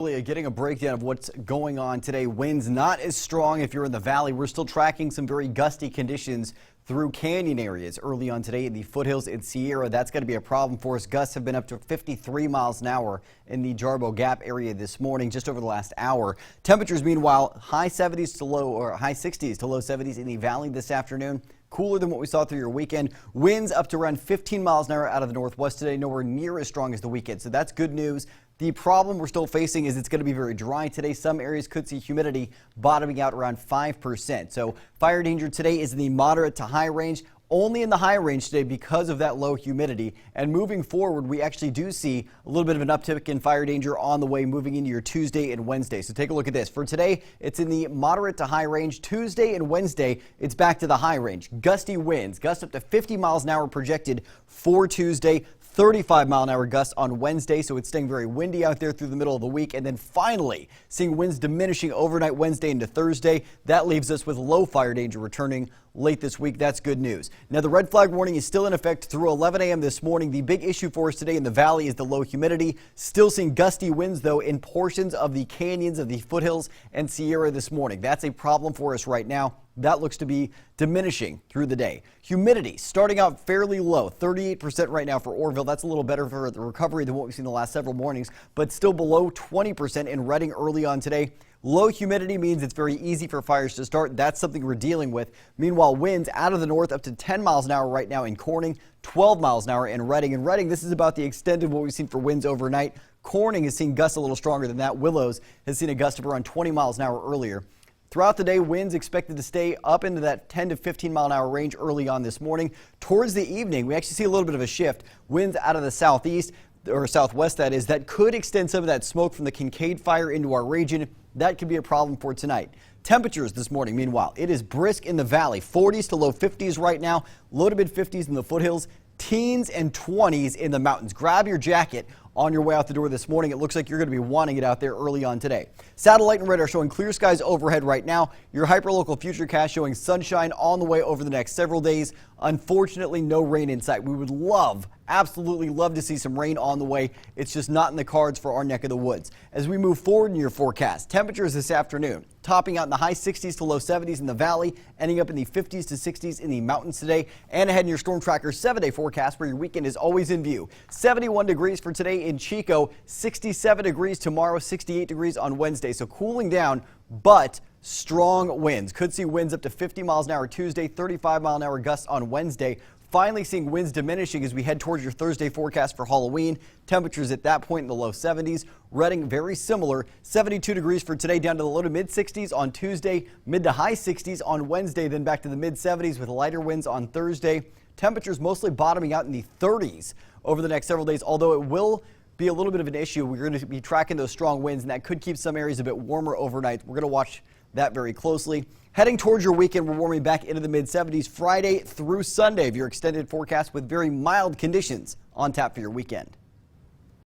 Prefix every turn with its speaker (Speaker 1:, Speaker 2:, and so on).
Speaker 1: Getting a breakdown of what's going on today. Winds not as strong if you're in the valley. We're still tracking some very gusty conditions through canyon areas early on today in the foothills in Sierra. That's going to be a problem for us. Gusts have been up to 53 miles an hour in the Jarbo Gap area this morning, just over the last hour. Temperatures, meanwhile, high 70s to low or high 60s to low 70s in the valley this afternoon. Cooler than what we saw through your weekend. Winds up to around 15 miles an hour out of the northwest today, nowhere near as strong as the weekend. So that's good news. The problem we're still facing is it's going to be very dry today. Some areas could see humidity bottoming out around 5%. So fire danger today is in the moderate to high range. Only in the high range today because of that low humidity. And moving forward, we actually do see a little bit of an uptick in fire danger on the way moving into your Tuesday and Wednesday. So take a look at this. For today, it's in the moderate to high range. Tuesday and Wednesday, it's back to the high range. Gusty winds, gusts up to 50 miles an hour projected for Tuesday. 35-mile-an-hour gusts on Wednesday, so it's staying very windy out there through the middle of the week. And then finally, seeing winds diminishing overnight Wednesday into Thursday. That leaves us with low fire danger returning late this week. That's good news. Now, the red flag warning is still in effect through 11 a.m. this morning. The big issue for us today in the valley is the low humidity. Still seeing gusty winds, though, in portions of the canyons of the foothills and Sierra this morning. That's a problem for us right now. That looks to be diminishing through the day. Humidity starting out fairly low, 38% right now for Oroville. That's a little better for the recovery than what we've seen the last several mornings, but still below 20% in Redding early on today. Low humidity means it's very easy for fires to start. That's something we're dealing with. Meanwhile, winds out of the north up to 10 miles an hour right now in Corning, 12 miles an hour in Redding. In Redding, this is about the extent of what we've seen for winds overnight. Corning has seen gusts a little stronger than that. Willows has seen a gust of around 20 miles an hour earlier. Throughout the day, winds expected to stay up into that 10 to 15 mile an hour range early on this morning. Towards the evening, we actually see a little bit of a shift. Winds out of the southeast or southwest, that is, that could extend some of that smoke from the Kincaid fire into our region. That could be a problem for tonight. Temperatures this morning, meanwhile, it is brisk in the valley, 40s to low 50s right now, low to mid 50s in the foothills, teens and 20s in the mountains. Grab your jacket on your way out the door this morning. It looks like you're going to be wanting it out there early on today. Satellite and radar showing clear skies overhead right now. Your hyperlocal futurecast showing sunshine on the way over the next several days. Unfortunately, no rain in sight. We would absolutely love to see some rain on the way. It's just not in the cards for our neck of the woods. As we move forward in your forecast, temperatures this afternoon topping out in the high 60s to low 70s in the valley, ending up in the 50s to 60s in the mountains today, and ahead in your Storm Tracker 7-day forecast where your weekend is always in view. 71 degrees for today in Chico, 67 degrees tomorrow, 68 degrees on Wednesday. So cooling down, but strong winds. Could see winds up to 50 miles an hour Tuesday, 35-mile-an-hour gusts on Wednesday. Finally seeing winds diminishing as we head towards your Thursday forecast for Halloween. Temperatures at that point in the low 70s. Redding very similar, 72 degrees for today, down to the low to mid 60s on Tuesday, mid to high 60s on Wednesday, then back to the mid 70s with lighter winds on Thursday. Temperatures mostly bottoming out in the 30s over the next several days, although it will be a little bit of an issue. We're going to be tracking those strong winds, and that could keep some areas a bit warmer overnight. We're going to watch that very closely. Heading towards your weekend, we're warming back into the mid-70s Friday through Sunday of your extended forecast with very mild conditions on tap for your weekend.